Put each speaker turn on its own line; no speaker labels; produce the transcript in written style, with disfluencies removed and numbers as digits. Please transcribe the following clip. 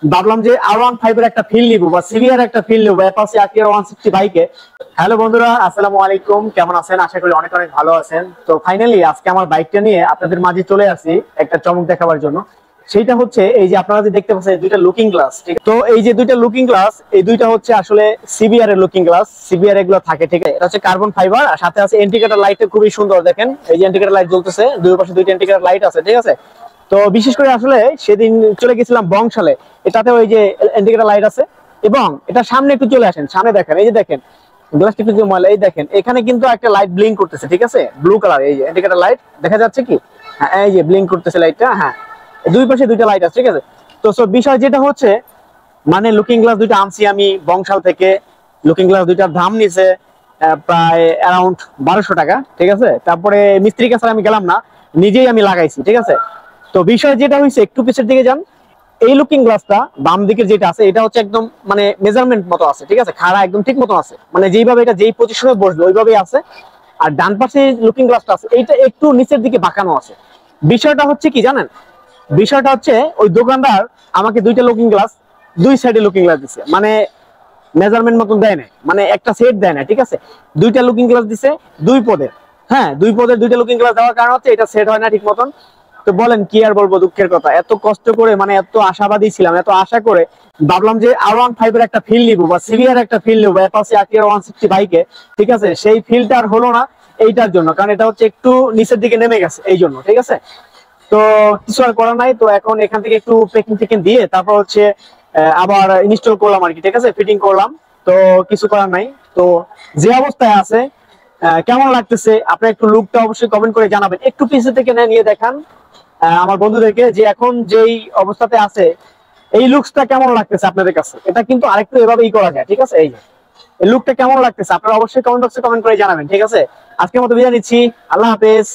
ভাবলাম যে R15 এর একটা ফিল নিব বা সিভিআর একটা ফিল নিব অ্যাপাচি আরটিআর 160 বাইকে। হ্যালো বন্ধুরা, আসসালামু আলাইকুম। কেমন আছেন? আশা করি অনেক অনেক ভালো আছেন। তো ফাইনালি আজকে আমার বাইকটা নিয়ে আপনাদের মাঝে চলে আসি একটা চমক দেখাবার জন্য। সেইটা হচ্ছে এই যে আপনারা যে দেখতে পাচ্ছেন দুইটা লুকিং গ্লাস। ঠিক, তো এই যে দুইটা লুকিং গ্লাস, এই দুইটা হচ্ছে আসলে সিভিআর এর লুকিং গ্লাস। সিভিআর এগুলো থাকে, ঠিক আছে। এটা হচ্ছে কার্বন ফাইবার আর সাথে আছে ইন্ডিকেটর লাইট, খুবই সুন্দর। দেখেন এই যে ইন্ডিকেটর লাইট জ্বলতেছে, দুই পাশে দুইটা ইন্ডিকেটর লাইট আছে, ঠিক আছে। তো বিশেষ করে আসলে সেদিন চলে গেছিলাম বংশালে, এটাতে ওই যে ইন্ডিকেটর লাইট আছে। এবং এটা সামনে একটু চলে আসেন, সামনে দেখেন, এই যে দেখেন গ্লাসটা একটু ময়লা, এই দেখেন এখানে কিন্তু একটা লাইট ব্লিঙ্ক করতেছে, ঠিক আছে, ব্লু কালার। এই যে ইন্ডিকেটর লাইট দেখা যাচ্ছে কি? হ্যাঁ, এই যে ব্লিঙ্ক করতেছে লাইটটা। হ্যাঁ, দুই পাশে দুইটা লাইট আছে, ঠিক আছে। তো বিষয় যেটা হচ্ছে, মানে লুকিং গ্লাস দুইটা আনছি আমি বংশাল থেকে। লুকিং গ্লাস দুইটার দাম নিছে প্রায় অ্যারাউন্ড 1200 টাকা, ঠিক আছে। তারপরে মিস্ত্রির কাছে আমি গেলাম না, নিজেই আমি লাগাইছি, ঠিক আছে। তো বিষয় যেটা হয়েছে, একটু পিছের দিকে যান, এই লুকিং গ্লাসটা বাম দিকের যেটা আছে এটা হচ্ছে একদম মানে মেজারমেন্ট মতো আছে, ঠিক আছে, খাড়া একদম ঠিক মতো আছে, মানে যেইভাবে এটা যেই পজিশনে বসবে ওইভাবেই আছে। আর ডান পাশে লুকিং গ্লাসটা আছে এইটা একটু নিচের দিকে বাঁকানো আছে। বিষয়টা হচ্ছে কি জানেন, বিষয়টা হচ্ছে ওই দোকানদার আমাকে দুইটা লুকিং গ্লাস, দুই সাইডে লুকিং গ্লাস দিছে, মানে মেজারমেন্ট মতন দেয় না, মানে একটা সেট দেয় না, ঠিক আছে। দুইটা লুকিং গ্লাস দিছে দুই পদের। হ্যাঁ, দুই পদের দুইটা লুকিং গ্লাস দেওয়ার কারণ হচ্ছে এটা সেট হয় না ঠিক মতন। তো বলেন কি আর বলবো, দুঃখের কথা। এত কষ্ট করে, মানে এত আশাবাদী ছিলাম, এত আশা করে ভাবলাম যে R15 এর একটা ফিল নিবো বা সিভিআর একটা ফিল নিবো অ্যাপাচি আরটিআর 160 বাইকে, ঠিক আছে। সেই ফিলটা আর হলো না এইটার জন্য, কারণ এটা হচ্ছে একটু নিচের দিকে নেমে গেছে এই জন্য, ঠিক আছে। তো কিছু আর করার নাই। তো এখন এখান থেকে একটু পেকিং টেকিং দিয়ে তারপর হচ্ছে আবার ইনস্টল করলাম আর কি, ঠিক আছে, ফিটিং করলাম। তো কিছু করার নাই। তো যে অবস্থায় আছে, কেমন লাগতেছে আপনারা একটু লুকটা অবশ্যই কমেন্ট করে জানাবেন। একটু পিছে থেকে নিয়ে দেখান আমার বন্ধুদেরকে যে এখন যেই অবস্থাতে আছে এই লুকসটা কেমন লাগতেছে আপনাদের কাছে। এটা কিন্তু আরেকটু এভাবেই করা যায়, ঠিক আছে। এই যে এই লুকটা কেমন লাগতেছে আপনারা অবশ্যই কমেন্ট বক্সে কমেন্ট করে জানাবেন, ঠিক আছে। আজকের মতো বিদায় নিচ্ছি, আল্লাহ হাফেজ।